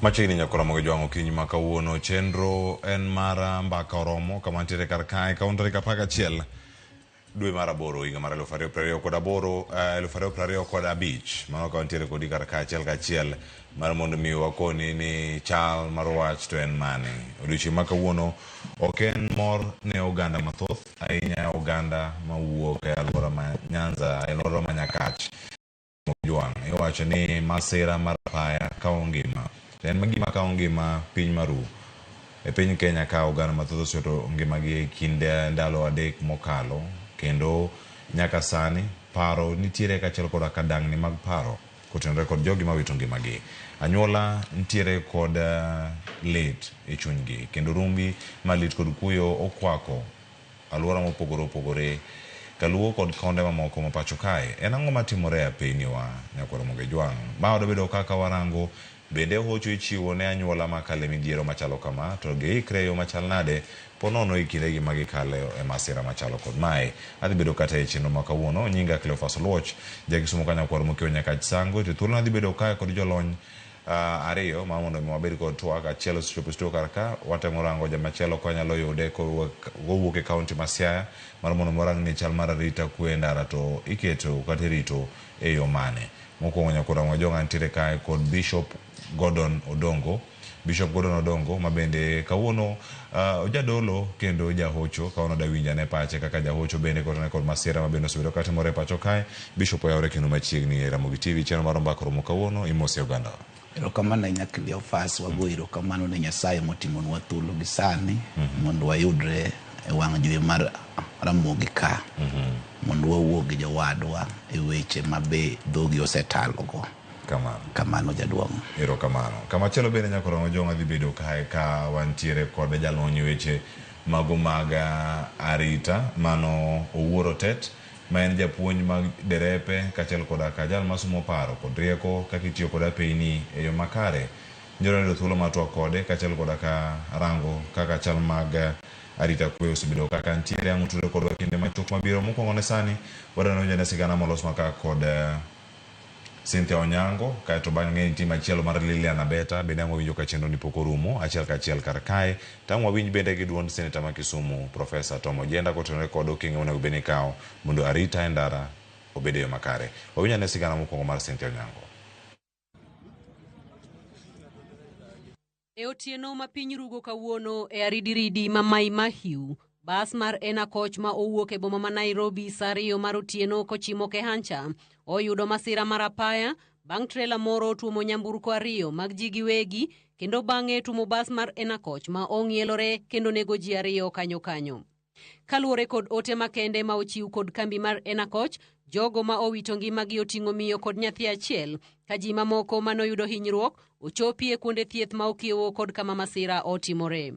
Machiegni nyakora mogo jwango kinyi makawuono chenro en mara mbaka oromo kama ntiere kar kae kaunti kapaka chiel dwe mar aboro higa mar 2025 mano ka ntiere kodi kar kae achiel mar mondo mi wakoni ni chal mar wach to en mane. Odiochieng' makawuono ok en mor ne oganda mathoth ahinya oganda mawuok e alwora ma Nyanza e alwora ma Nyakach jwang'. Iwacho ni masira mar apaya kawo ngima en magima kawo ngima piny maru e piny Kenya ka oganda mathoth oseto ngimagi e kinde ndalo adek mokalo kendo nyaka sani paro nitiere kachiel koda kadangni mag paro kotenore kod jogi mawito ngimagi. Anyuola nitiere kod lit e chunygi kendo rumbi malit kod kuyo okwako alwora mopogore opogore kaluwo kod konde mamoko ma pacho kae. En ang'o matimore e pinywa nyakoro moge jwang'? Ma odobedo kaka warango bende hocho ichiwo ne anyuola makale midhiero machalo kama to giikre yo machal nade ponono e kindegi magikale e masira machalo kod mae. Adhi bedo kata e chenro makawuono nyinga Cleophas Oluoch jakisomo kanyakwar mokiewo Nyakach Sango to thuolo adhi bedo kae kod jolony ariyo ma mondo mi wabed kod twak achiel osechopo studio kar ka watemo rango jamachielo konyalo yude kowuok e kaunti ma Siaya mar mondo morang ni chal mar arita kwe ndara to iketo kata rito e yo mane. Mokwongo nyakora mwajonga ntiere kae kod Bishop Gordon Odongo mabende kawuono ojadolo kendo jahocho kawuono dawinja ne pache kaka jahocho bende kod masira mabende osebedo katimore pacho kae. Bishop oyawre kendo machiegni e Ramogi TV channel mar mbaka romo kawuono imosi oganda. Erokamano ahinya Cleophas, wago erokamano ne Nyasaye motimonwa thuolo gi sani mondo wayudre e wang' dwe mar Ramogi ka mondo wawuog gi jowadwa e weche mabe dhogi osetalogo. Kamano jaduong'. Erokamano. Kamachielo bende nyakoro mojonga dhi bedo kae ka wantiere kod jalony weche mago mag arita mano Owuoro Tet ma en japuonj mag derepe kachiel koda ka jal masomo paro kod rieko kaka itiyo koda peini e yo makare. Njoro ne thuolo matwak kode kachiel koda ka rango kaka chal mag arita kwe osebedo kaka ntiere ang' tudo kod kinde machuok mabiro. Mokwongo ne sani wadano jane sigana molos maka kod Cynthia Onyango kaeto bang' ng'eny tim achielo mar Lilian Abeta bende ang' wawinjo ka chenro ni pok orumo achiel kachiel kar kae tang' wawinj bende gi duond seneta ma Kisumu Profesa Tom Ojienda kotenore kod okenge monego bed ni ikawo mondo arita e ndara obed e yo makare. Wawinjo ane sigana mokwongo mar Cynthia Onyango. E otieno ma piny rugo kawuono e aridiridi ma Mai Mahiu, bas mar Enakoch ma owuok e boma ma Nairobi sa 2 mar otieno kochimo Kehancha oyudo masira mar apaya bang' trela moro tuomo nyamburko 2 mag ji giwegi kendo bang'e tuomo bas mar Enakoch ma ong'ielore kendo nego ji 2 kanyo. Kaluwore kod ote makende ma ochiw kod kambi mar Enakoch, jogo ma owito ngimagi oting'o miyo kod nyathi achiel ka ji mamoko manoyudo hinyruok ochopie kuonde thieth ma okiewo kod kama masira otimore.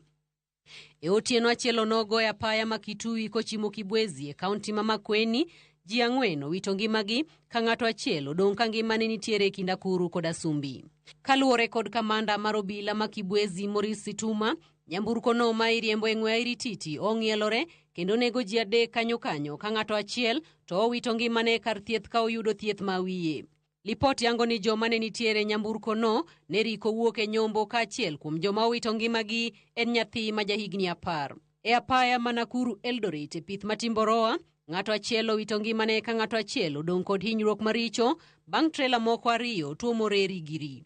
E otieno achiel onogo e apaya ma Kitui kochimo Kibwezi e kaunti ma Makueni, ji 4 owito ngimagi ka ng'ato achiel odong' ka ngimane nitiere e kind Nakuru kod Asumbi. Kaluwore kod kamanda mar obila ma Kibwezi Maurice Situma, nyamburko no ma iriembo e ng'we airititi ong'ielore kendo nego ji 3 kanyo ka ng'ato achiel to owito ngimane kar thieth ka oyudo thieth ma wiye. Lipot yango ni joma ne nitiere nyamburko no ne riko wuok e nyombo ka achiel kuom joma owito ngimagi en nyathi ma jahigni 10. E apaya ma Nakuru Eldoret e pith Matimboroa, ng'ato achiel owito ngimane ka ng'ato achiel odong' kod hinyruok maricho bang' trela moko 2 tuomore Rigiri.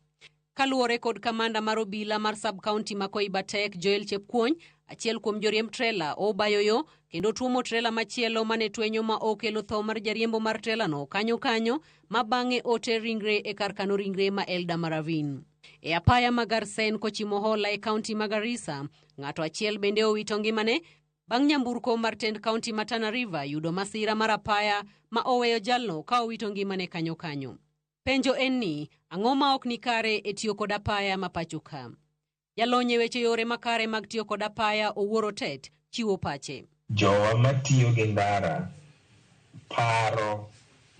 Kaluwore kod kamanda mar obila mar sub-county ma Koibatek Joel Chepkuony, achiel kuom joriemb trela obayo yo kendo tuomo trela machielo mane twenyo ma okelo tho mar jariembo mar trela no kanyo ma bang'e oter ringre e kar kano ringre ma Elda Maravin. E apaya ma Garsen kochimo Hola e kaunti ma Garissa, ng'ato achiel bende owito ngimane bang' nyamburko mar tend kaunti ma Tana River yudo masira mar apaya ma oweyo jalno ka owito ngimane kanyo. Penjo en ni, ang'o ma ok ni kare e tiyo kod apaya ma pacho ka? Jalony e weche yore makare mag tiyo kod apaya Owuoro Tet chiwo pache. Jowa matiyo gi ndara paro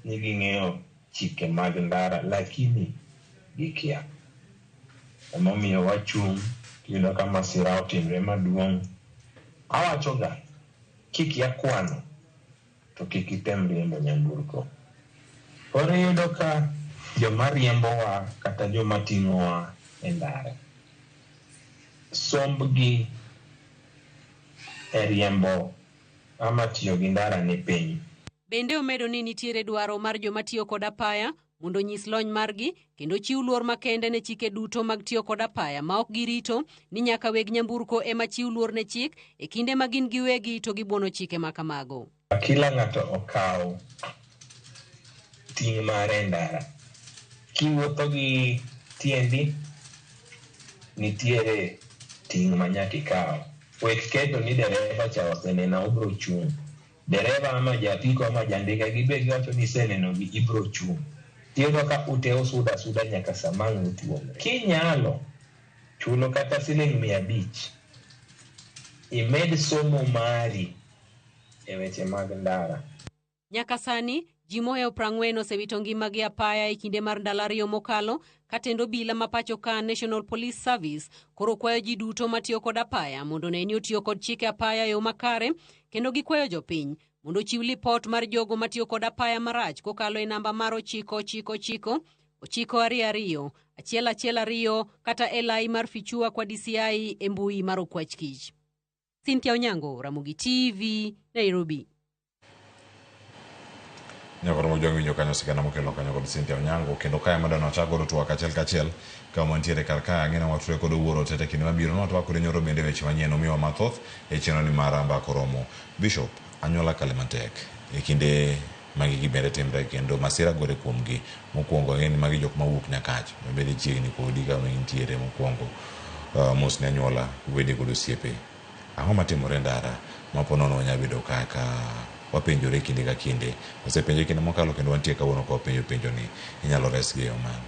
ni ging'eyo chike mag ndara lakini gikia. Emomiyo wachung' yudo ka masira otimre maduong'. Awachoga kik yakwano to kik item riembo nyamburko. Koro yudo ka joma riembowa kata joma ting'owa e ndara sombgi e riembo ama tiyo gi ndara ne piny. Bende omedo ni nitiere dwaro mar joma tiyo kod apaya mondo nyis lony margi kendo chiw luor makende ne chike duto mag tiyo kod apaya ma ok girito ni nyaka weg nyamburko ema chiw luor ne chik e kinde ma gin giwegi to gibuono chike ma kamago. Kila ng'ato okaw ting' mare e ndara. Kiwuotho gi tiendi, nitiere ting' ma nyaka ikaw. Wek keto ni dereva cha oseneno obro chung'. Dereva ama japiko ama jandika gibe giwacho ni seneno gi ibro chung'. Tiyo ka uteo suda nyaka samang' utuomre. Kinyalo chulo kata siling 500 imed somo mari e weche mag ndara. Nyaka sani ji mohewo 40 osewito ngimagi apaya e kinde mar ndalo 2 mokalo ka tendo obila ma pacho ka National Police Service koro kwayo ji duto matiyo kod apaya mondo ne ni otiyo kod chike apaya yo makare kendo gikwayo jopiny mondo chiw lipot mar jogo matiyo kod apaya marach kokalo e namba mar 999 922 112 kata e lai mar fichua kwa DCI e mbui mar Okwach Kich. Cynthia Onyango, Ramogi TV, Nairobi. Nyakoro mojongi winjo kanyo sigana mokelo kanyo kod Cynthia Onyango kendo kaya madano chakoro tuwa kachiel kama mantiere kar kaya ng'ina wature kod wuoro tete kinde mabiro no twakore nyoro bende weche manyien omiwa mathoth e chenro ni mar Mbaka Oromo. Bishop Anyuola Kalimantek e kinde magi gibende timre kendo masira gore kuomgi mokwongo en magi jok mawuok Nyakach bende chiegni kodi kama intiere mokwongo mos ne anyuola wede kod osiepe. Ang'o matimore ndara maponono nyabedo kaka wapenjore kinde ka kinde osepenjo kinde mokalo kendo wantie kawuono ka penjo ni inyalo resgi yo mane.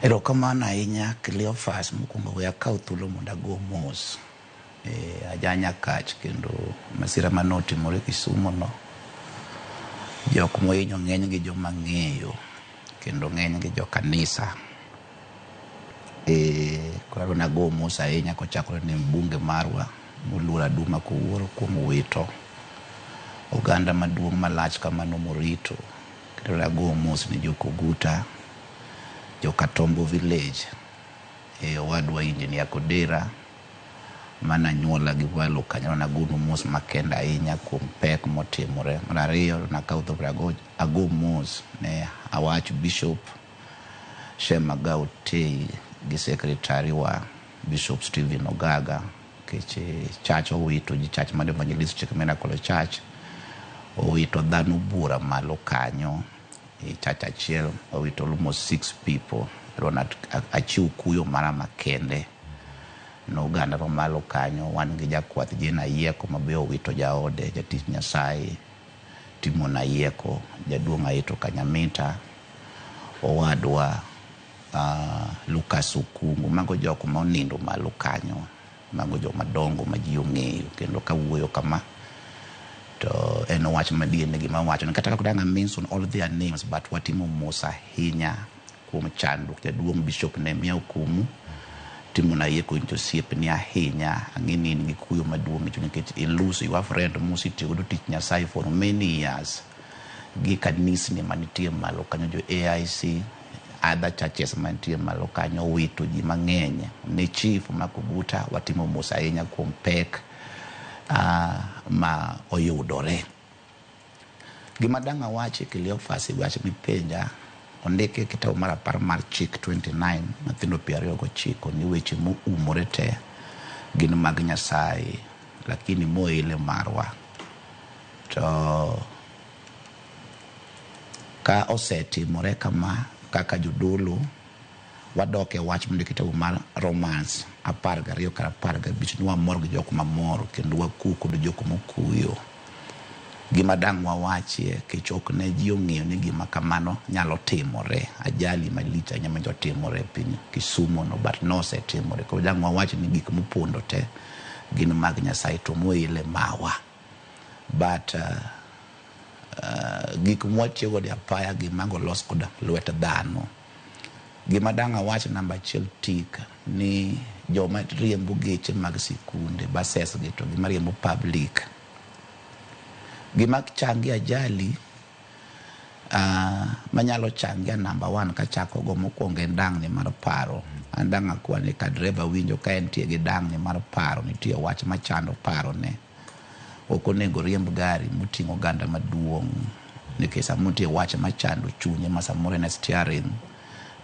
Erokamano ahinya Cleophas, mokwongo we akaw thuolo mondo ago mos aja Nyakach kendo masira manotimore Kisumo no jok mohinyo ng'eny gi joma ng'eyo kendo ng'eny gi jo kanisa. Koro nago mos ahinya kochakore ne mbunge marwa Muluor Aduma kowuoro kuom wito oganda maduong' malach kamano morito. Kendo nago mos ni Jokoguta, Jokatombo Village, owadwa Engineer Kodera mana nyuola gi walo kanyo nago mos makenda ahinya kuom pek motimore. Mar ariyo nakaw thuolo ago mos ne awach Bishop Shema Gautei gi secretary wa Bishop Stephen Ogaga keche church owito ji church mar Evangelist Church Miracle Church owito dhano bura malo kanyo e church achiel owito almost 6 people. Rona achiu kuyo mara makende no oganda ro malo kanyo wan gi jakwath Jena Yieko mabe owito jaode jatich Nyasaye Timona Yieko jaduong' Aito Kanyamita owadwa Lucas Okungu. Mago joko ma onindo malo kanyo, mago joma dongo ma ji ong'eyo kendo kawuoyo kama to en wach madiene gima wacho kata ka kudanga mention all their names but watimo mos ahinya kuom chandruok jaduong' Bishop Nehemia Okumu Timona Yieko into siep ni ahinya ang'eni ni kuyo maduong' nikech in lose your friend musitiyo godo tich Nyasaye for many years gi kanisni manitie malo kanyo jo AIC other churches manitie malo kanyo wito ji mang'eny ne chief Makubuta watimo mos ahinya kuom pek ma oyudore. Gima dang' awache Cleophas wacho mipenja ondike kitabu mar 10 mar chik 29 nyithindo 29 ni weche moumore te gin mag Nyasaye lakini moile marwa to ka osetimore kama kaka jodolo wadoke wach mondike kitabu mar Romans 12 kata 15 ni wamor gi jok mamor kendo waku kod jok mokuyo. Gima dang' wawachie kichok ne ji ong'eyo ni gima kamano nyalo timore ajali malich nyame jo timore piny Kisumo no but no se timore. Koro dang' wawach ni gik mopondo te gin mag Nyasaye to moile mawa but gik mwatiyo go apaya gimago los kod lwet dhano. Gima dang' awach namba 1 tik ni joma riembo geche mag sikunde buses gi to gima riembo public gima changi ajali manyalo changia number 1 kachako go mokwongo en dang'ni mar paro. An dang' akwa ni ka dreba winjo ka entie gi dang'ni mar paro, nitie wach machando paro ne. Ok onego riemb gari moting'o oganda maduong', nikech samoro nitie wach machando chunye ma samoro en steering,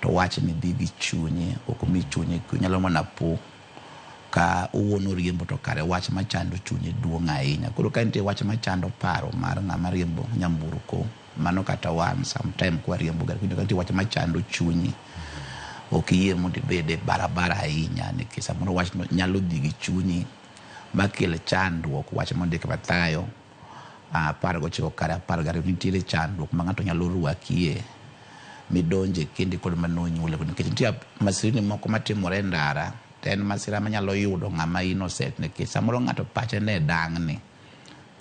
to wach ni dhi gi chunye, ok omi chunye nyalo mana po ka owuono riembo to kare wach machando chunye duong' ahinya. Koro ka nitie wach machando paro mar ng'ama riembo nyamburko, mano kata wan sometime kwa riembo gari, ka nitie wach machando chunyi, ok yie mondo ibede barabara ahinya, nikech samoro wach nyalo dhi gi chunyi makele chandruok. Wach mondik Mathayo 19 kare 10 nitiere chandruok ma ng'ato nyalo rwakie midonje kende kod manonyuole, nikech nitie masirni moko matimore ndara, ten masira manyalo yudo ng'ama innocent, nikech samoro ng'ato pache ne dang'ni,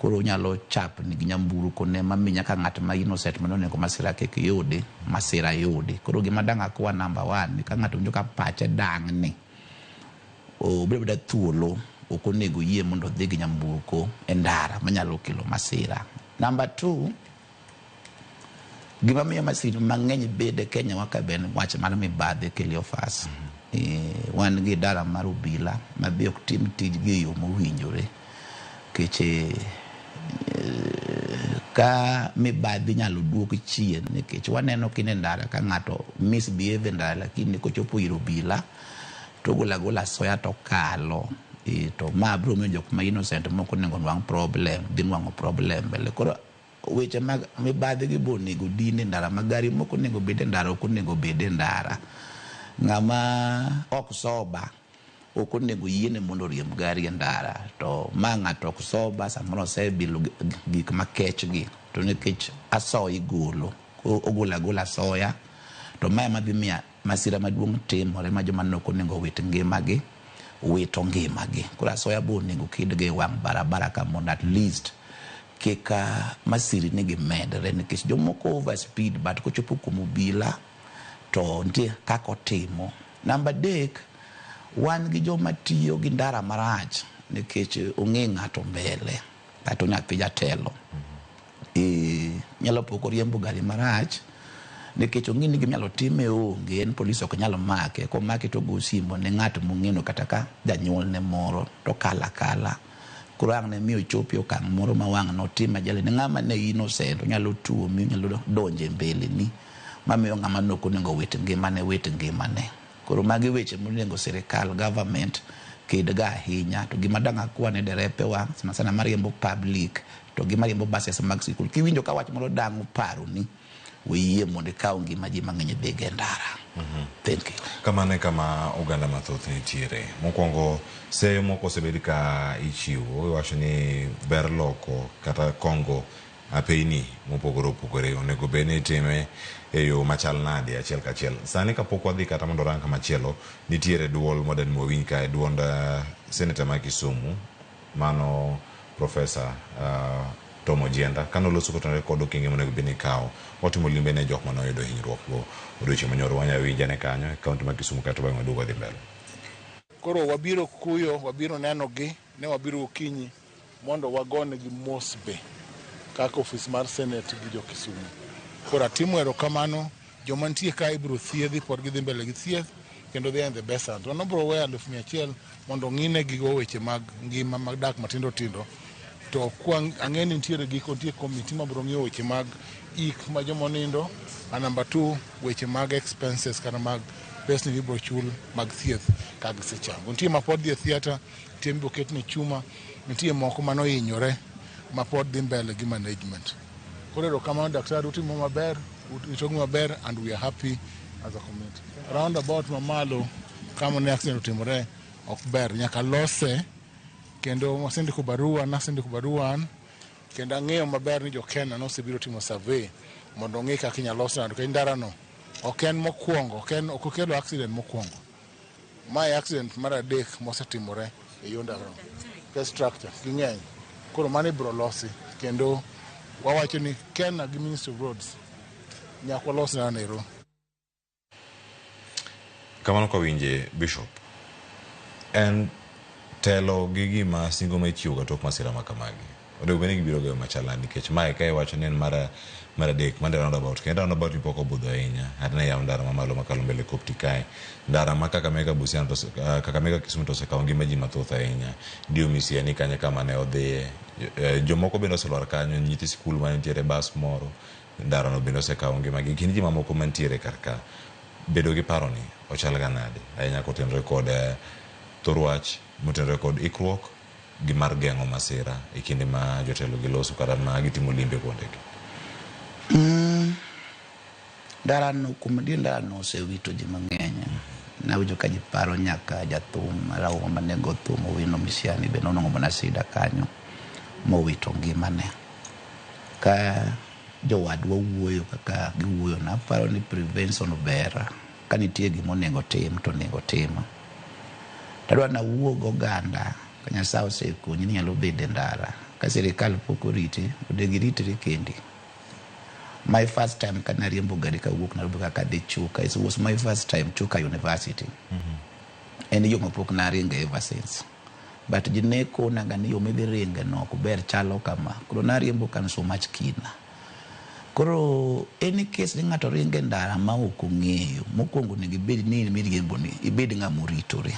koro nyalo chap ni gi nyamburko ne maminya ka ng'at ma innocent manonego masira kik yudi, masira yudi. Koro gima dang' akwa number 1 ni ka ng'ato winjo ka pache dang'ni, obeda thuolo, ok onego yie mondo dhi gi nyamburko e ndara manyalo kelo masira. Number 2, gima miyo masira mang'eny bede Kenya waka ben wach mar mibadhi kelo ofas. Wan gi dara mar obila ma be ok tim tijgi e yo mowinjore, keche ka mibadhi nyalo duok chien, nikech waneno kine ndara ka ng'ato misbehave ndara, lakini kochopo ir obila to gola soya to kalo, to ma bro miyo jok ma innocent moko nego nwang' problem, dhi nwang'o problem bele. Koro weche mag mibadhi gi bo nego dine ndara, magari moko nego bede ndara, ok onego bede ndara. Ng'ama ok soba ok onego yiene mondo riemb gari e ndara, to ma ng'ato ok soba samoro osebilo gik makech gi, to nikech asoya igolo, ogola soya, to ma ema dhi miyo masira maduong' timore ma joma nok onego wit ngimagi wito ngimagi. Koro asoya bo onego kidgi wang' barabara ka mondo at least kika masiri nigi medre, nikech jomoko over speed but kochopo kuom obila to nitie kaka otimo. Number 3, wan gi joma tiyo gi ndara marach, nikech ong'e ng'ato mbele kata nyathi jatelo, nyalo poko riembo gari marach, nikech ong'e ni gimanyalo time onge, en polisi ok nyalo make, komake to go simo ne ng'ato mong'eno kata ka janyuol ne moro to kala. Koro ang' ne miyo chopi okang' moro ma wang' notim ajali ne ng'ama ne innocent, nyalo tuomi, nyalo donje mbele ni, mamiyo ng'ama nok onego wit ngimane. Koro magi weche monego sirikal, government kidga ahinya. To gima dang' akwa ne derepe wa sana mariembo public to gi mariembo buses mag sikul, kiwinjo ka wach moro dang' paro ni wiye mondo ikaw ngima ji mang'eny dhige ndara. Thank you. Kamane kama oganda mathoth nitiere. Mokwongo seyo moko osebedi ka ichiwo, iwacho ni ber loko kata kongo apeni mopogore opogore onego bed ni itime e yo machal nade achiel kachiel. Sani kapok wadhi kata mondo rang kamachielo, nitiere duol modern mowinj ka duond Senator ma Kisumu, mano Professor Tom Ojienda, kano loso kotenore kod okenge monego bed ni kawo otimo limbe ne jok manoyudo hinyruok go odiochieng' manyoro. Wanya winja ne kanyo e kaunti ma Kisumu kata bang' waduogo dhi mbele. Koro wabiro kuyo, wabiro neno gi, ne wabiro okinyi mondo wagone gi mos be kaka ofis mar Senate gi jo Kisumu. Koro atimo erokamano, joma nitie ka ibiro thiedhi pod gidhi mbele gi thieth kendo they are in the best hands. Wanobiro weyo 100,000 mondo ng'ine gigo weche mag ngima mag dak matindo tindo. To kwa ang'eni nitiere giko, nitie komiti mabiro ng'iyo weche mag ik ma joma nindo, number 2 weche mag expenses kana mag pesa ni ibiro chul mag thieth ka gisechango. Nitie ma pod dhi e theater, nitie mibiro ketne chuma, nitie moko manohinyore ma pod dhi mbele gi management. Koro erokamano daktari, utimo maber, utogi maber, and we are happy as a community. Round about mamalo kama ne accident utimore ok ber, nyaka lose kendo wasendiko barua kendo ang'eyo maber ni jo-Kenya nosebiro timo survey mondo ong'e kaka inyalo los ndara no. Ok en mokwongo, ok okelo accident mokwongo. My accident mar adek mosetimore e yo ndara no. The structure ging'eny. Koro mano ibiro losi kendo wawacho ni Kenya gi Ministry of Roads nyaka walos ndara no. Kamano kwa winje Bishop, en telo gi gima singo ma ichiwo ga tok masira makamagi. onego bed ni gibiro goyo machalani nikech mae ka iwacho ni en mar adek mande roundabout kendo roundabout pok obudho ahinya hatna yaw ndara mamalo makalo mbele kopti kae ndara ma Kakamega Busia to Kakamega Kisumu to osekawo ngima ji mathoth ahinya dio misia ni kanye kama ne odhiye jomoko bende oselwar kanyo nyithi skul manitiere bas moro ndara no bende osekawo ngimagi kendo ji mamoko mantiere karka bedo gi paro ni ochal ga nade ahinya kotenore kod thorwach motenore kod ikruok gi mar geng'o masira e kinde ma jotelo giloso kata ma gitimo limbe kuondegi. Ndara no osewito ji mang'eny nawinjo ka ji paro nyaka jathum marahuma manego thum Owino Misiani be nonong'o mana sida kanyo mowito ngimane ka jowadwa wuoyo kaka giwuoyo na paro ni prevention ber ka nitie gimonego tim to nego tim tadwa na wuog oganda ka Nyasaye osekonyi ni nyalo bedo ndara ka sirikal pok oriti odegi ritri kendi. My first time kana riembo gari ka wuok na rubuka ka de Chuka, it was my first time Chuka University. And yo mapok na ringa ever since. But jineko na gani yo maybe ringa no kuber chalo kama kuro na riembo kan so much kina kuro any case ni ngato ringa ndara ma ok ong'eyo mokwongo ni gibed ni miriembo ni ibed nga moritore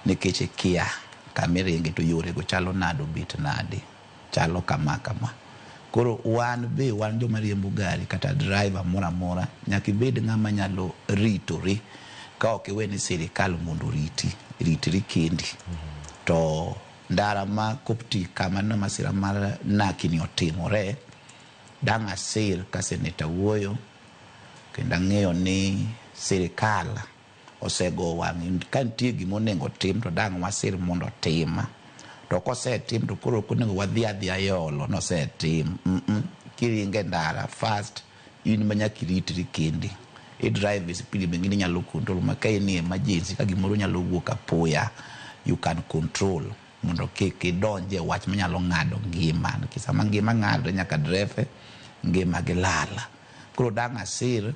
nikech kia kamiringe to yore go chalo nado bit nade chalo kama koro wan joma riembo gari kata driver mora nyaka ibed ng'ama nyalo ritore ka ok iwe ni sirikal mondo ritri kendi. To ndara ma kopti kama na masira mar nakini otimore dang' asir ka seneta wuoyo kendo ng'eyo ni sirikal osego wang' ka nitie gimonego tim to dang' wasir mondo tim to kosetim to koro konego wadhi adhiya yolo nosetim. Kiringe ndara fast in manyaka iritri kendi drive speed bengine nyalo control makai ni emergency ka gimoro nyalo wuok apoya you can control mondo kik donje wach manyalo ng'ado ngima kisama ngima ng'ado nyaka drefe ngima gilala koro dang' asir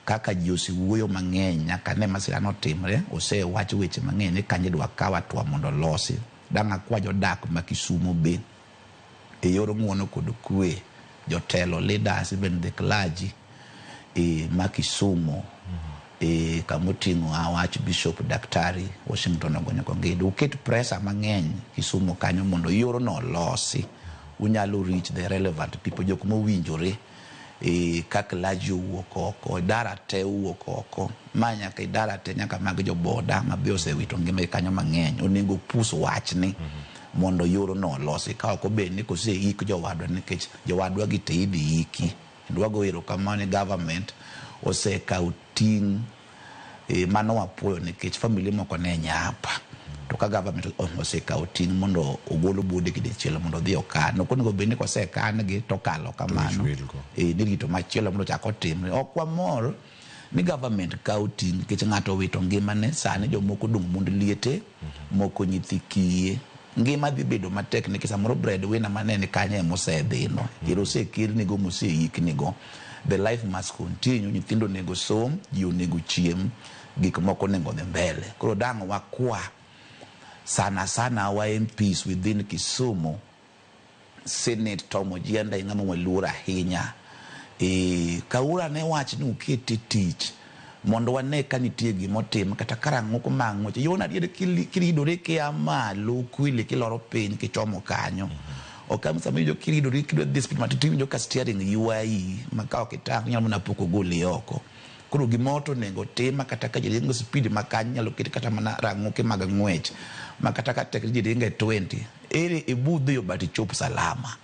kaka ji osewuoyo mang'eny nyaka ne masira notimre osewach weche mang'eny ni kanye dwa kawa twa mondo losi dang' akwa jodak ma Kisumu be e yor ng'uono kod kwe jotelo leaders even the clergy ma Kisumu kamoting'o Archbishop Daktari Washington Ogonyo Kongedo uket pressure mang'eny Kisumu kanyo mondo yor no losi unyalo reach the relevant people jok mowinjore ka clergy wuok oko idara te wuok oko manya ka idara te nyaka mag joboda mabe osewito ngima kanyo mang'eny onego pus wachni mondo yor no losi ka ok obed ni koseik jowadwa nikech jowadwa gi te idhi iki ndwa goero kamane government osekawo ting' mano wapuoyo nikech family moko ne nyapa to ka government osekawo ting' mondo ogolo bude gidichielo mondo dhi okan ok onego bed ni kosekan gi to kalo kamano nirito machielo mondo chako timre ok wamor ni government kawo ting' nikech ng'ato wito ngimane sani jomoko dong' mond liete moko nyithi kiye ngima dhi bedo matek nikech samoro breadwinner manene kanye mosedhino osekirnigo moseiknigo. The life must continue. Nyithindo nego som, ji onego chiem, gik moko nego dhi mbele. Koro dang' wakwa sana wa MPs within Kisumu Senate Tom Ojienda ing'ama waluor ahinya kaura ne wach ni uketi tich mondo wane ka nitie gimotim kata karang'o komang'o yona diere kiridore kia malo kwile kiloro piny kichomo kanyo okam samijo kiridore kidwa this bit matiti jo ka steering UI makao kitang nyalo na poko goli oko kuro gimoto nego tema kata ka jiringo speed makanya nyalo kiti kata mana rang'o ke mag ng'wech makata ka teknoloji jiringe 20 ere ibudhi yo bati chop salama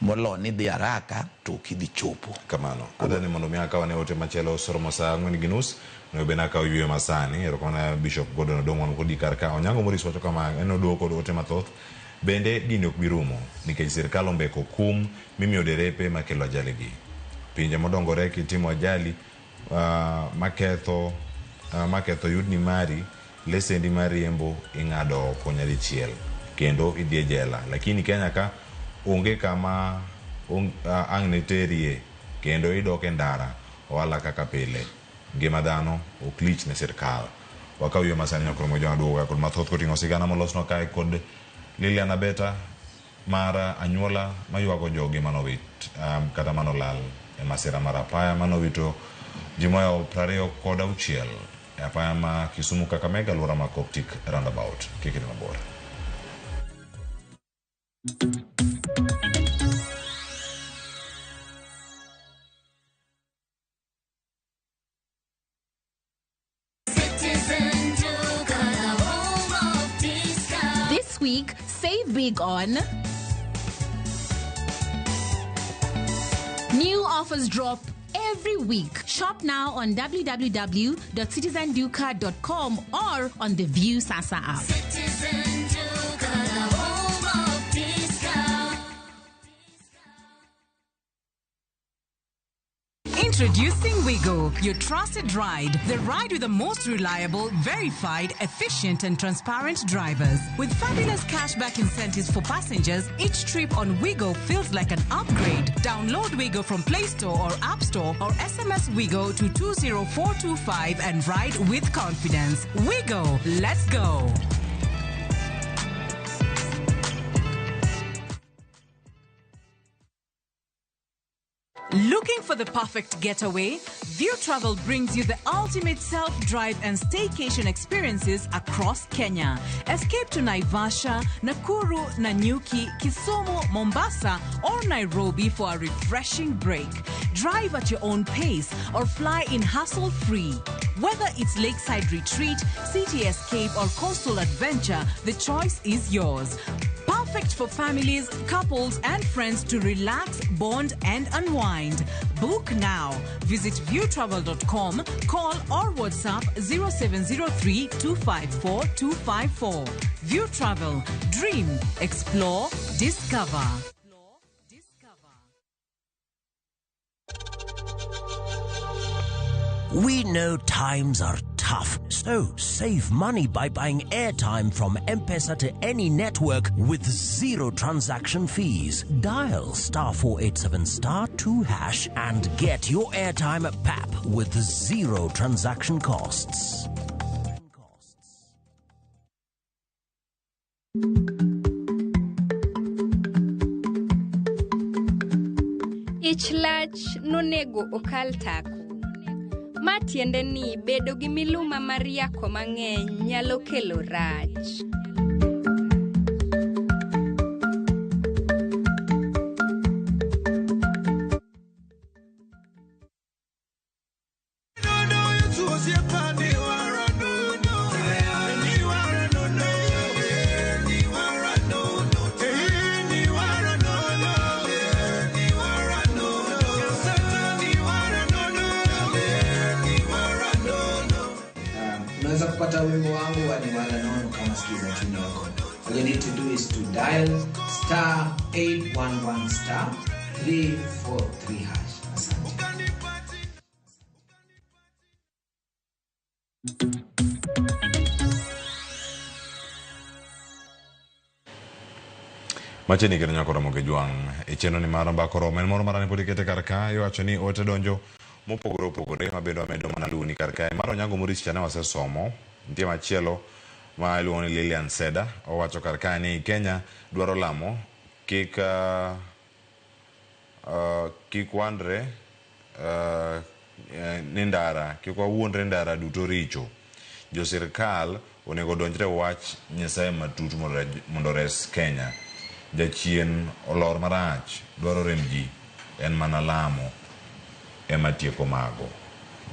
molo ni dhi haraka to kidhi chopo kamano adani mondo miaka wane ote machelo soromo saa 4:30 no bena ka oyue masani erokona Bishop Gordon Odong'o kodi karka onyango moris wacho kama eno duoko ote mathoth bende gini ok birumo nikech sirkal ombeko kum mimiyo derepe makelo ajali gi pinje modongore kitimo ajali maketho yudni mari lesendi mariembo ing'ado oko nyadichiel kendo idhi jela lakini Kenya ka onge kama ang' ne terie kendo idoke ndara wala kaka pile ngima dhano ok lich ne sirkal wakawiyo masani nyakoro mojo aduoga kod mathoth koting'o sigana molosno kae kod Liliana Beta mara anyuola mayuago jogi manowit kata manolal e masira mar apaya manowito jimoyo 26 e apaya ma Kisumu Kakamega alwora ma Coptic roundabout. Kikini mabor. This week, save big on new offers drop every week. Shop now on www.citizenduca.com or on the View Sasa app. Introducing Wigo, your trusted ride. The ride with the most reliable, verified, efficient and transparent drivers. With fabulous cashback incentives for passengers, each trip on Wigo feels like an upgrade. Download Wigo from Play Store or App Store or SMS Wigo to 20425 and ride with confidence. Wigo, let's go. Looking for the perfect getaway? View Travel brings you the ultimate self-drive and staycation experiences across Kenya. Escape to Naivasha, Nakuru, Nanyuki, Kisumu, Mombasa, or Nairobi for a refreshing break. Drive at your own pace or fly in hassle-free. Whether it's lakeside retreat, city escape, or coastal adventure, the choice is yours. Perfect for families, couples, and friends to relax, bond, and unwind. Book now. Visit viewtravel.com, call or WhatsApp 0703 254 254. View Travel. Dream, explore, discover. We know times are tough, so save money by buying airtime from M-Pesa to any network with zero transaction fees. Dial *487*2# and get your airtime PAP with zero transaction costs. Ich lach nonego okal tako. Matiende ni bedo gi miluma mar yako mang'eny nyalo kelo rach. Kupata wimbo wangu wa Niwala Nono kama skiza chini yako. All you need to do is to dial *811*343#. Asante. Macheni kero nyakoro moge juang. Icheno ni mara mbakoro. Men moro mara ni podikete karka. Yo acho ni ote donjo. Mopogore mabedo amedo mana luoni karkae. Maro nyango murisi chane wase somo. Ntie machielo ma iluongo ni Lilian Seda. Owacho karkae ni Kenya dwaro lamo kik wandre ni ndara. Kik wawuondre ndara duto richo. Jo sirkal onego donjre wach Nyasaye matut mondo res Kenya. Jachien olor marach dwaro remji en mana lamo ema tieko mago.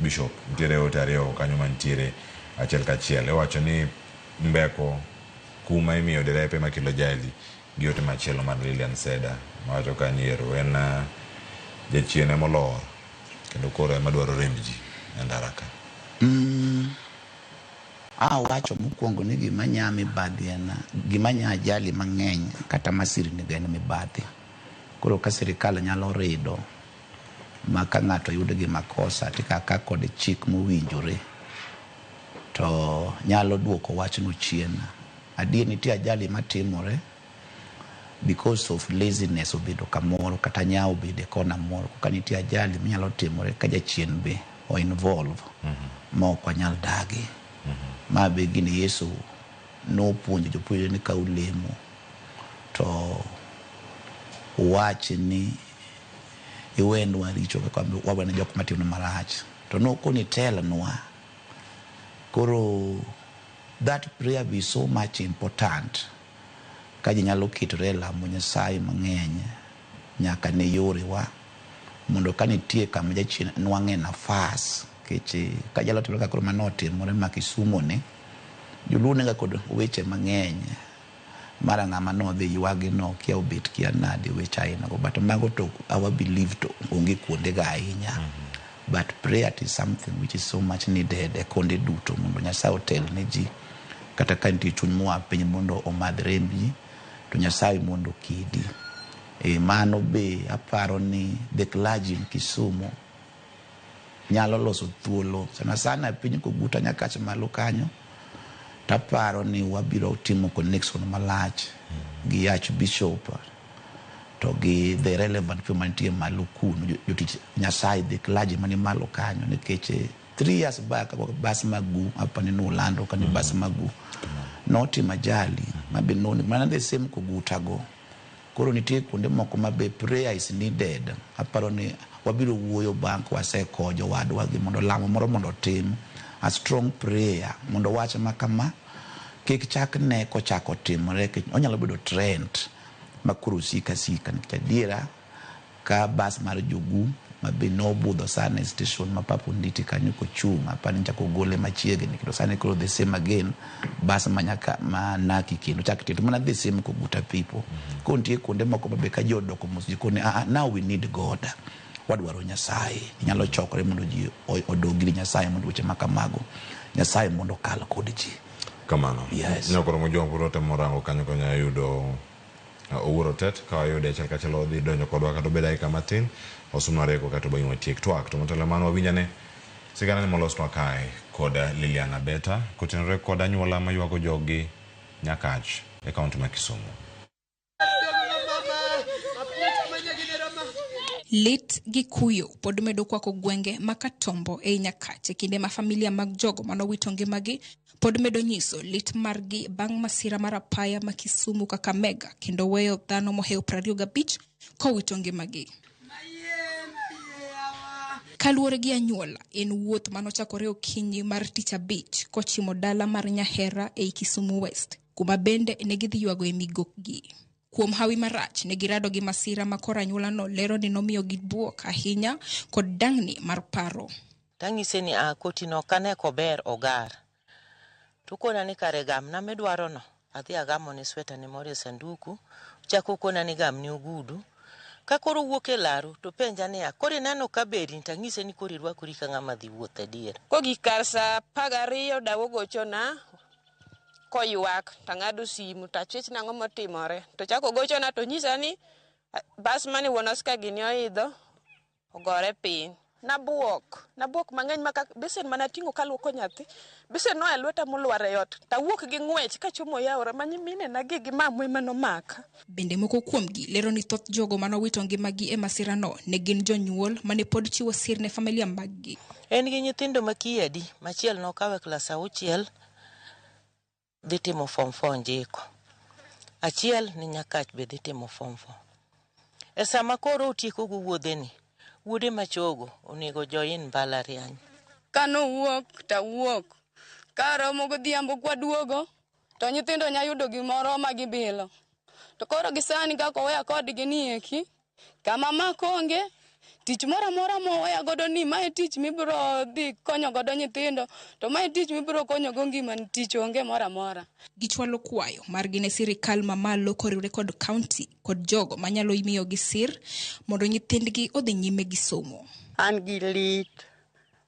Bishop ntiere otario kanyo mantiere achiel kachiel. Wacho ni mbeko kuma imiyo derepe makilo jali gi ote machielo mar Lilian Seda. Wacho kanyiero en jachien molor kendo koro ema dwaro remji endaraka. Wacho mokwongo ni gimanya mibadhi ena gimanya ajali mang'eny kata masiri ni gene mibadhi. Koro ka sirikal nyalo rido maka ng'ato yude gi makosa tika kod chik mowinjore to nyalo duoko wach no chien. Adier nitie ajali matimore because of laziness obedo kamoro kata nyao bede kona moro. Ka nitie ajali minyalo timore ka jachien be o involve ma ok wanyal dagi. Ma be gini Yesu no puonjo jopuonjre ni ka ulemo to wachi ni iwendwa richo kwamba wabana jok matino marach to no koni tell nwa koro that prayer be so much important ka nyalo kitore lamo Nyasaye mang'eny nyaka ne yore wa mondo kanitie kama jachien nwang'e nafas keche ka jalo timo ka koro manoti more ma Kisumo ne julune ga kod weche mang'eny mara ng'ama no dhi ywagi no kia obit kia nade weche aina go but mago to our belief to onge kuonde ga ahinya but prayer is something which is so much needed konde duto mondo Nyasaye otel ne ji kata ka nitie chuny moa piny mondo omadh rembi to Nyasaye mondo kidi mano be aparo ni the clergy in Kisumu nyalo loso thuolo sana piny Koguta nyaka malo kanyo taparo ni wabiro timo connection malach gi Archbishop to gi the relevant people mantie malo kuno jotich Nyasaye the clergy mani malo kanyo nikech 3 years back bas magu hapa ni Orlando kani bas magu noti majali mabinoni mana the same Koguta go koro nitie kuonde moko mabe prayer is needed aparo ni wabiro wuoyo bank wasekojo wadwa gi mondo lamo moro mondo tim a strong prayer mondo wacha makama kik chak ne ko chako timore onyalo bedo trend makuru sika nikech diera ka bas mar jogu mabe no budho sana station mapapo nditi kanyo kochuma pani chako gole machiegni kendo sana koro the same again bas manyaka manaki kendo chak tito mana the same Koguta people kontie kuonde moko mabe ka jodoko musjikone now we need God wadwaro Nyasaye nyalo chokore mondo ji odogri Nyasaye mondo weche makamago Nyasaye mondo kal kod ji kamano yes nyakoro mojo purote morango kanyo konya yudo owuoro tet ka yude chal ka chalo dhi donjo kodwa kata bedai kamatin osumare ko kata boyo tiek twak to motelo mano wawinjane sigana ni molos twa kai koda Liliana Beta kotenre koda nyuola maywago jogi Nyakach e kaunti ma Kisumu. Lit gi kuyo pod medo kwako gwenge makatombo e Nyakach kinde ma familia mag jogo manowito ngimagi pod medo nyiso lit margi bang' masira mar apaya ma Kisumu Kakamega kendo weyo dhano moheo 25 kowito ngimagi. Kaluwore gi anyuola en wuoth manochakore okinyi mar Tich Abich kochimo dala mar Nyahera e Kisumu West kuma bende negidhi ywago e migokgi. Kuom hawi marach negirado gi masira makora anyuola no lero ni nomiyo gibuok ahinya kod dangni mar paro. Tangise ni koti no kane kober ogar. Tukona ni kare gam na medwaro no. Adhi agamo ni sweta ni more sanduku. Chako kona ni gam ni ugudu. Kakoro wuoke laru to penja ni kori nano kaberi tangise ni kori rwakori ka ng'ama dhi wuoth adier. Kogi karsa 12 dawo gochona koywak tang'ado simu tachwech nang'o motimore to chako gochona to nyisa ni bas mani wonoska gini oidho ogore piny. Nabuok mang'eny maka besen mana tingo kaluoko nyathi besen no elweta molwar e yot tawuok gi ng'wech kachomo yaora manyimine nagi gi mamwe manomaka. Bende moko kuomgi lero ni thoth jogo manowito ngimagi e masira no ne gin jonyuol mane pod chiwo sir ne familia maggi. En gi nyithindo makiadi machiel no kawe klas 6 dhi timo form 4 njiko. Achiel ni Nyakach be dhi timo form 4. E sama koro utieko go wuodheni wuode machogo onego join mbalariany. Kano wuok karomo godhiambo kwaduogo to nyithindo nyayudo gimoro ma gibilo to koro gisani kako weya kodgi ni eki kama makonge tich mora moweya godo ni mae tich mibro dhi konyo godo nyithindo to mae tich mibro konyo go ngima tich onge mora. Gichwalo kwayo margi ne sirikal mamalo koriwre kod county kod jogo manyalo imiyo gi sir mondo nyithindgi odhi nyime gi somo. An gi lit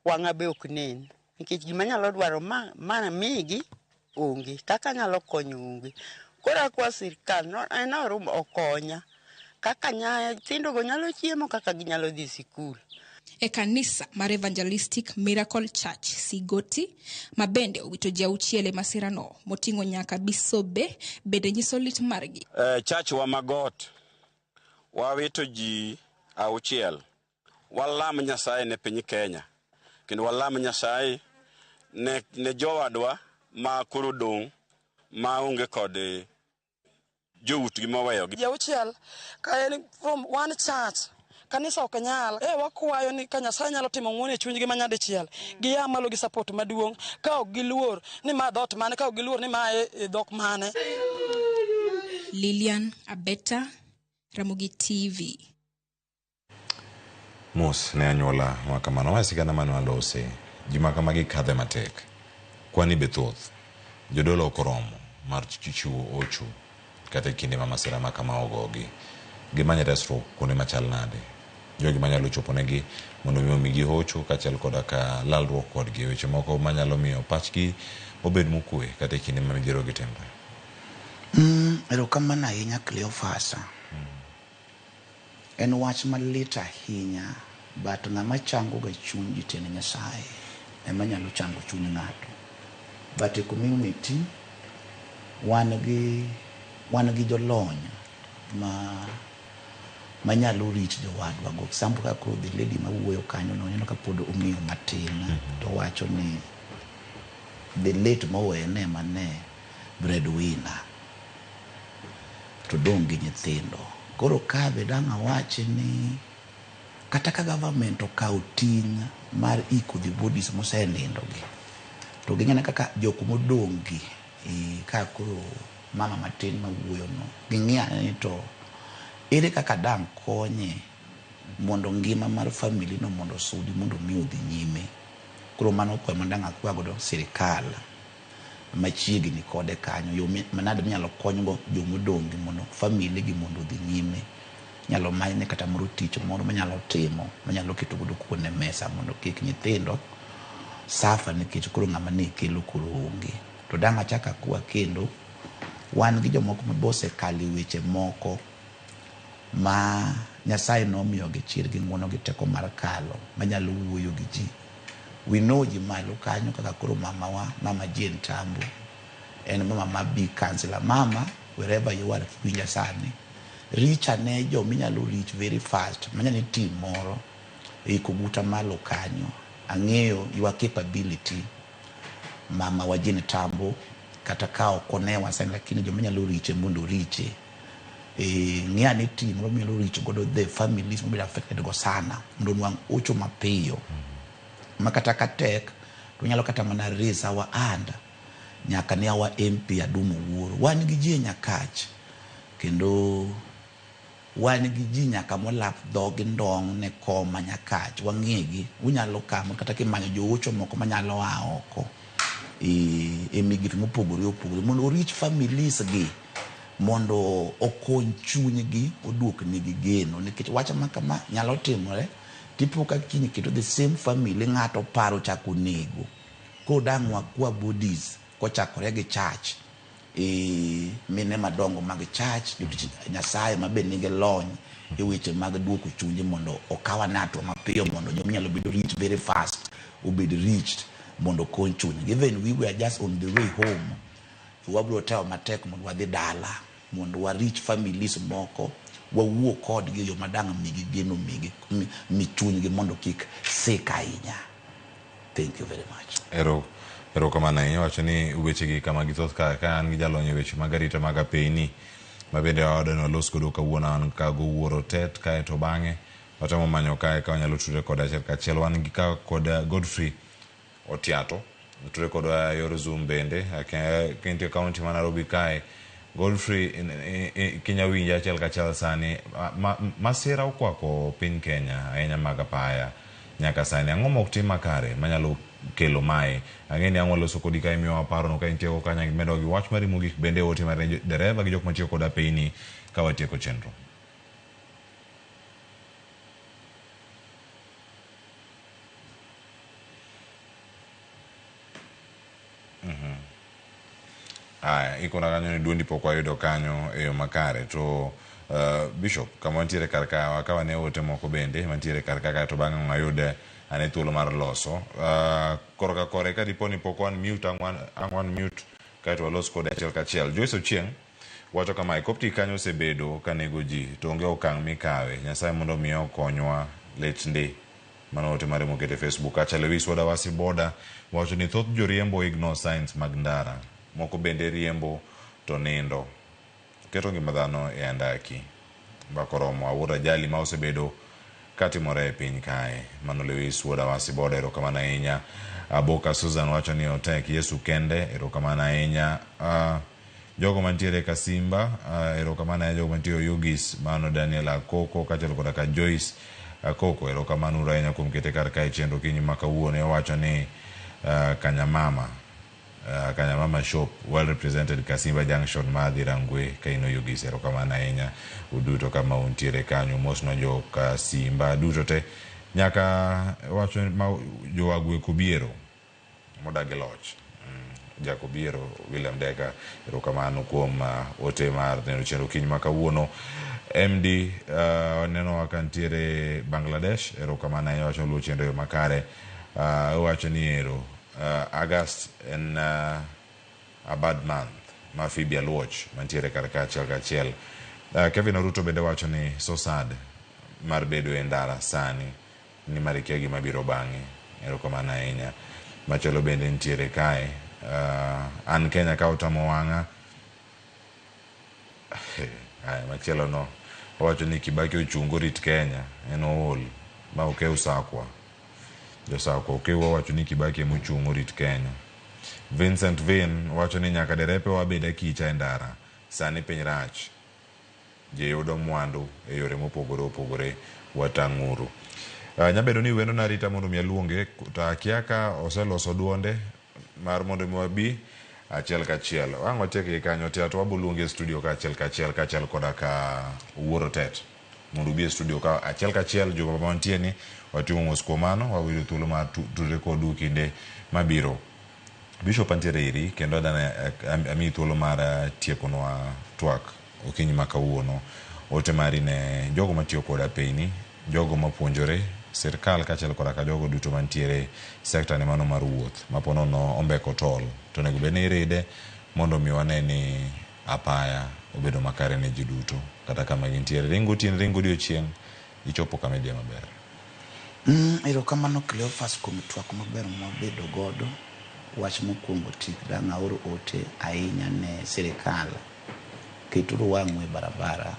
wanga be ok nen nikech gima nyalo dwaro mana migi onge kaka nyalo konyo onge. Kora kwa sirikal no en orum okonya kaka nyithindo go nyalo chiemo kaka ginyalo dhi sikul. E kanisa mar Evangelistic Miracle Church Sigoti mabende owito ji 6 masira no motingo nyaka bisobe bende nyiso lit margi. Church wa Magot wawito ji 6 walam Nyasaye ne piny Kenya kendo walam Nyasaye ne jowadwa ma koro dong ma onge kod jout gi moweyo gi jauchiel ka en from one church kanisa ok nyal wakwayo ni ka Nyasaye nyalo timo ng'wono e chunygi manyadichiel giya malo gi support maduong' ka ok giluor ni ma dhoot mane ka ok giluor ni ma e dhok mane. Lilian Abeta, Ramogi TV. Mos ne anyuola makamano wasigana mano alose juma kamagi kadhe matek kwani bethoth jodolo okoromo mar chichuo ochu kata kinde ma masira makama ogogi gimanya resro kuonde machal nade jogi manyalo choponegi mondo migi hocho kachal koda ka lalruok kodgi weche moko manyalo miyo pachgi obed mokwe kata kinde ma midhiero gi timbe. Erokamano ahinya Cleophas. En wach malit ahinya but ng'ama chango ga chuny ji tene Nyasaye ema nyalo chango chuny ng'ato. But e community wan gi jolony manyalo rit jowadwa go. Example ka koro the lady ma wuoyo kanyo no neno ka pod ong'iyo matin to wacho ni the late mowene mane breadwinner to dong gi nyithindo. Koro ka bedanga wache ni kata ka government okaw ting' mar iko the bodies mosenindo gi to ging'ena kaka jok modongi ka koro mama matin ma wuoyo no ging'ani to ere kaka dang konye mondo ngima mar family no mondo sudi mondo mi odhi nyime. Koro mano kwa mandanga kwa godo sirikal machiegni kode kanyo yo manade nyalo konygo jomodongi mondo family gi mondo odhi nyime. Nyalo manyne kata moro tich moro manyalo timo manyalo keto godo kuone mesa mondo kik nyithindo safa nikech koro ng'ama ne kelo koro onge. To dang achaka kwa kendo wan gi jomoko mabose kali weche moko ma Nyasaye nomiyo gi chir gi ng'wono gi teko mar kalo manyalo wuoyo gi ji. We know ji malo kanyo kaka koro mama Jane Tambo en mama big counselor. Mama wherever you are winja sani reach ane jo minyalo reach very fast manyalo team moro kubuta malo kanyo. Ang'eyo your capability mama wa Jane Tambo kata kao konewa sana lakini jo minyalo reach mondo reach ng'ani team moro minyalo reach godo the families mo be affected go sana mondo nwang' ocho mapiyo makata katek to nyalo kata mana raise our hand nyaka ne our MP Adumu Wuoro. Wan gi ji Nyakach kendo wan gi ji nyaka molap dhogi ndong ne koma Nyakach wang'egi unyalo kama kata kimanyo joocho moko manyalo oko migipi mopogore opogore mondo reach families gi mondo okony chunygi oduok nigi geno nikech wacha makama nyalo timore tipo ka kiny keto the same family ng'ato paro chako nego ko dang'wa kwa bodies kochakore gi church mine madongo mag church Nyasaye mabe nigi lony e weche mag duoko chunye mondo okawa nato mapiyo mondo nyalo bedo reach very fast obed reached mondo kony chunye. Even we were just on the way home wabro tawo matek mondo wadhi dala mondo wa reach families moko wawuo kodgi yo madang migi geno migi michunygi mondo kik sik ahinya. Thank you very much. Ero kamano ahinya wacho ni wechegi kama githoth ka an gi jalony weche mag arita mag apeyni mabende wadno los kodo kawuono an kago wuoro tet kae to bang'e watemo manyo kae ka wanyalo tudre kod achiel kachiel wan gi ka kod Godfrey Otiato tudre kod yor Zoom bende kente county ma Nairobi kae. Godfrey kinya winja achiel kachiel sani masira okwako piny Kenya ahinya mag apaya nyaka sani ang'o mok tim makare manyalo kelo mae ang'eni ang'o loso kodi ka imiyo aparo no ka intieko kanya medo gi wach mari mogik bende ote mar dereva gi jok matiyo kod apeyni ka watieko chenro. Ikona kanyo ni duondi pok wayudo kanyo e yo makare to Bishop kama wantiere karka wakawa ne ote moko bende wantiere karka to bang'e ng'ayude ane thuolo mar loso koroka kore ka diponi pok wan mute ang'wan mute kaeto walos kod achiel kachiel. Joyce Ochieng wacho kama kopti kanyo osebedo kanego ji to onge okang' mikawe Nyasaye mondo miyo okonywa lech nde mano ote mare mokete Facebook. Acha Lewis Woda Wasi Boda wacho ni thoth joriembo ignore signs mag ndara moko bende riembo to nindo keto ngima dhano e andaki bakoromo awuora jali ma osebedo katimore e piny kae. Mano Lewis Wuoda Wasiboda, erokamano ahinya. Boka Susan wacho ni otek Yesu kende, erokamano ahinya. Jogo mantiere Kasimba, erokamano ahinya. Jogo mantiere Yugis, mano Daniel Akoko kaachiel koda ka Joyce Akoko, erokamano ahinya kuom kete kar kae chenro kinyi ma kawuono. Wacho ni Kanyamama shop well represented Kasimba Junction madhi Rangwe kaino Yugis, erokamano ahinya. Uduto kama untiere kanyo mosno jo Kasimba duto te nyaka wacho jo Agwe Kubiero modagi loch. Jakobiero William Deka, erokamano kuom ote mar neno chenro kinyi ma kawuono. MD neno wakantiere Bangladesh, erokamano ahinya. Wacho luwo chenro makare. Wacho ni ero August en a bad month ma Phoebe Aluoch mantiere kar kachiel. Kevin Oruto bende wacho ni so sad mar bedo e ndara sani ni marikia gima biro bang'e, erokamano ahinya. Machielo bende nitiere kae an Kenya ka otamo wang'a. Machielo no wacho ni Kibaki ochungo rit Kenya en ool ma oke usakwa. Josako okewa wacho ni Kibaki emochungo rit Kenya. Vincent Vin wacho ni nyaka derepe wabede kicha e ndara sani piny rach, je yudo mwandu e yore mopogore opogore watang'uru. Nyabedo ni wendo narita mondo mialuonge to akia ka oseloso duonde mar mondo miwabi achiel kachiel. Wang' watiek kanyo te to waboluonge e studio kachiel koda ka Wuoro Tet mondo bi e studio ka achiel kachiel. Jogo mantie ni watimo mos kuom mano, wawinjo thuolo mar tudre kodu kinde mabiro. Bishop antiere iri kendo ami thuolo mar tiekonwa twak okinyi ma kawuono. Ote mari ne jogo matiyo koda peini, jogo mapuonjore, sirkal kaachiel koda ka jogo duto mantiere sekta ne mano mar wuoth mapono no ombeko tol to nego bed ni iride mondo mi wane ni apaya obedo makare ne ji duto kata kama gintiere. Ringo tin ringo odiochieng' ichopo kama idhi maber. Erokamano Cleophas kuom twak maber mwabedo godo. Wach mokwongo tik dang' aor ote ahinya ne sirikal keturu wang'we barabara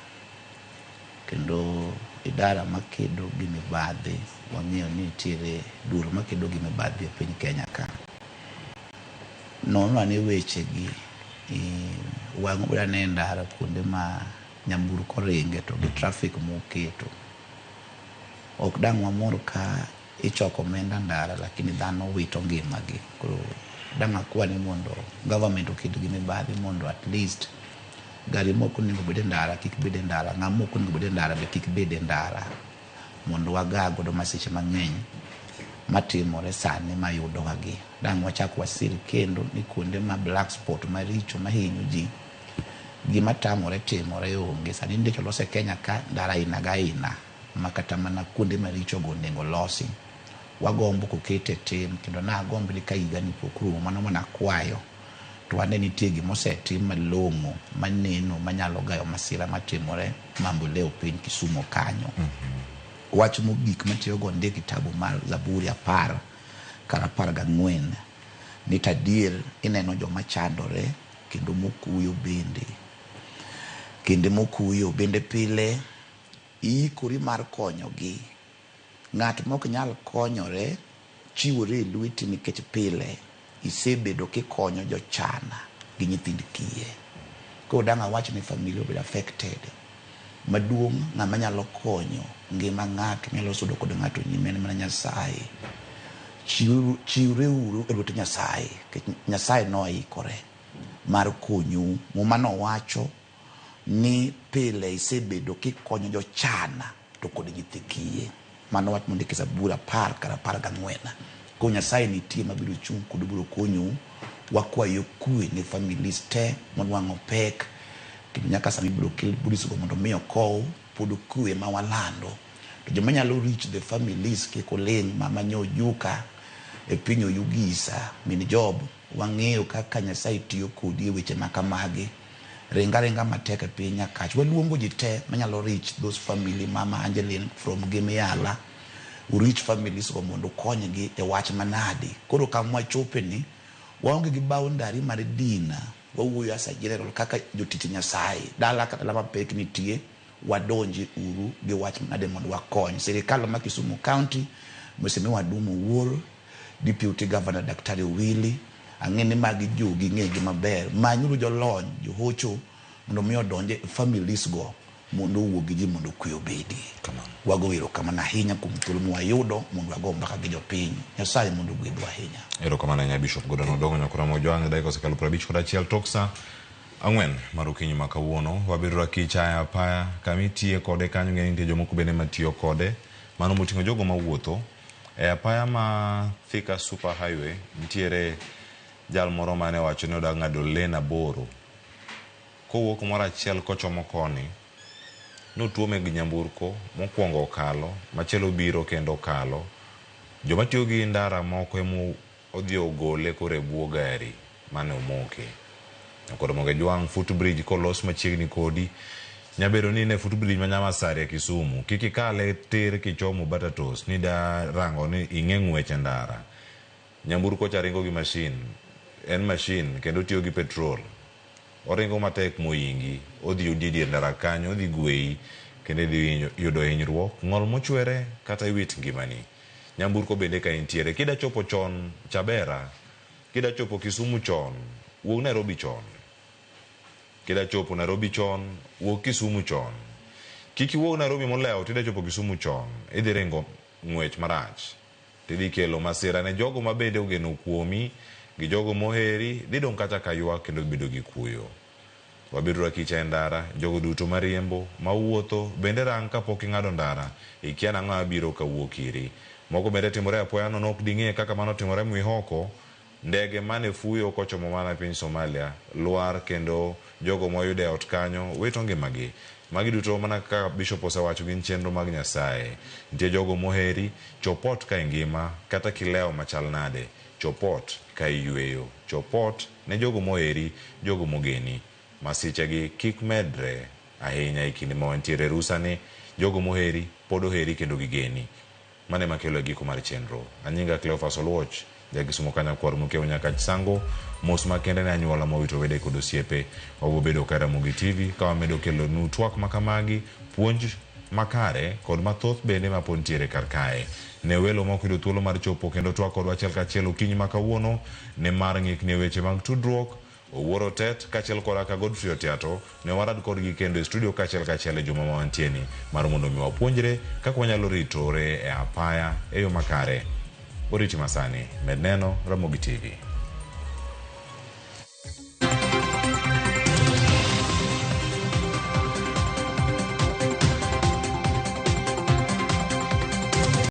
kendo idara makedo gi mibadhi. Wang'eyo ni nitiere duol makedo gi mibadhi e piny Kenya ka. Nono ane weche gi wang'o beda ne ndara kuonde ma nyamburko ringe to gi traffic moketo. Ok dang' wamor ka ichoko omenda ndara lakini dhano wito ngimagi. Koro dang' akwani mondo government oked gi mibadhi mondo at least gari moko nego bede ndara kik bede ndara, ng'amoko nego bede ndara be kik bede ndara, mondo waga godo masiche mang'eny matimore sani mayudo wagi. Dang' wachak wasir kendo ni kuonde ma black spot maricho mahinyo ji gima tamore timore onge. Sani ndiko lose Kenya ka ndara ina ga ina makata mana kuonde maricho go nego losi. Wagombo kokete tim kendo na agombo ni ka higa ni pokrumo mano mana kwayo to wane nitie gimosetim malong'o maneno manyalo gayo masira matimore mambo leo piny Kisumo kanyo. Wach mogik matiyo go ndike kitabu mar Zaburi 10:14 ni tadier ineno joma chandore kendo mokuyo bende. Kinde mokuyo bende pile ikori mar konyogi. Ng'at mok nyal konyore chiwore lweti nikech pile isebedo kikonyo jochana gi nyithind kiye. Koro dang' awach ni familia obedo affected. Maduong' ng'ama nyalo konyo ngima ng'ato nyalo sudo kod ng'ato nyime mana Nyasaye. Chiwre uru e lwet Nyasaye. Nyasaye noikore mar konyu. Mumano wacho ni pile isebedo kikonyo jochana to kod nyithi kiye. Mano wach mondike Zaburi 10:14. Ko Nyasaye nitie mabiro chung' kod biro konyu. Wakwayo kwe ne families te monwang'o pek kendo nyaka sami biro kel bulis go mondo miyo kow pod kwe ma walando. To joma nyalo reach the families kiko ling mama nyojuka e piny Oyugisa min job. Wang'eyo kaka Nyasaye tiyo kodi e weche makamagi. Renga matek e piny akach. Waluongo ji te manyalo reach those family mama Angeline from Gemiala. Reach families go mondo konygi e wach manadi. Koro kamwa chope ni waonge gi boundary mar dina wawuoyo asa general kaka jotich Nyasaye dala kata lama pek nitie wadonji uru gi wach nade mondo wakony sirikal ma Kisumu County Mheshimiwa Dumo Wuor Deputy Governor Daktari Willy ang'eni magi jogi ng'egi maber manyuru jolony johocho mondo mi odonje families go mondo wuo gi ji mondo kwe obedi wago wiro kamana ahinya kuom thuolo mwayudo mondo wago mbaka gi jopiny Nyasaye mondo gwedwa ahinya erokamano nya Bishop Gordon Odongo nyakora Mojwang' dakika osekalo 51 tok sa ang'wen mar okinyi ma kawuono wabiro rakicha apaya kamitie kode kanyo ng'eny nitie jomoko bende matiyo kode mano moting'o jogo mawuotho e apaya ma Thika Super Highway nitiere jal moro mane wacho ni oda ng'ado lane aboro kowuok moro achiel kochomo koni notuome gi nyamburko mokwongo kalo machielo biro kendo kalo joma tiyo gi ndara moko emo odhi ogole kore buo gari mane omoke koro Mongejwang' footbridge kolos machiegni kodi nyabedo ni ne footbridge manyamasari ya Kisumu kiki kale tir kichomo Batatos ni da rango ni ing'eng'weche ndara nyamburko charingo gi machine en machine kendo tiyo gi petrol oringo matek moingi odhi yudi dier ndara kanyo odhi gwei kendo dhi yudo hinyruok ng'ol mochwere kata iwit ngimani nyamburko bende ka intiere kida chopo chon Chabera kida chopo Kisumu chon wuog Nairobi chon kida chopo Nairobi chon wuog Kisumu chon kiki wuog Nairobi molewo tida chopo Kisumu chon idhi ringo ng'wech marach tidhi kelo masira ne jogo mabende ogeno kuomi gi jogo moheri dhi dong' kata kaywa kendo bedo gi kuyo wabiro rakicha ndara jogo duto mariembo mawuotho bende rang kapok ing'ado ndara ikia nang'o mabiro kawuok iri moko bende timore apoya nono ok ding'e kaka mano timore Mwihoko ndege mane fuyo kochomo mana piny Somalia lwar kendo jogo moyude ot kanyo wito ngimagi magi duto mana kaka Bishop osewacho gin chenro mag Nyasaye nitie jogo moheri chopot ka ngima kata kileo machal nade chopot ka iyweyo chopot ne jogo moheri jogo mogeni masichegi kik medre ahinya e kinde ma wantiere rusani jogo moheri pod oheri kendo gigeni mane makelo giko mar chenro anyinga Cleophas Oluoch Kisumu Kanyakwar mukeo nyaka Chisango mos makende ne anyuola mawito wede kod osiepe wabobedo ka Ramogi TV ka wamedo kelo nu twak makamagi puonj makare kod mathoth bende mapod ntiere kar kae ne welo moko yudo thuolo mar chopo kendo twak kod achiel kachiel okinyi ma kawuono ne mar ng'ikni weche mag tudruok Owuoro Tet kachiel kod aka Godfrey Otiato ne warad kodgi kendo e studio kachiel kachiel e juma ma wantieni mar mondo mi wapuonjre kaka wanyalo ritore e apaya e yo makare. Oriti masani med neno Ramogi TV.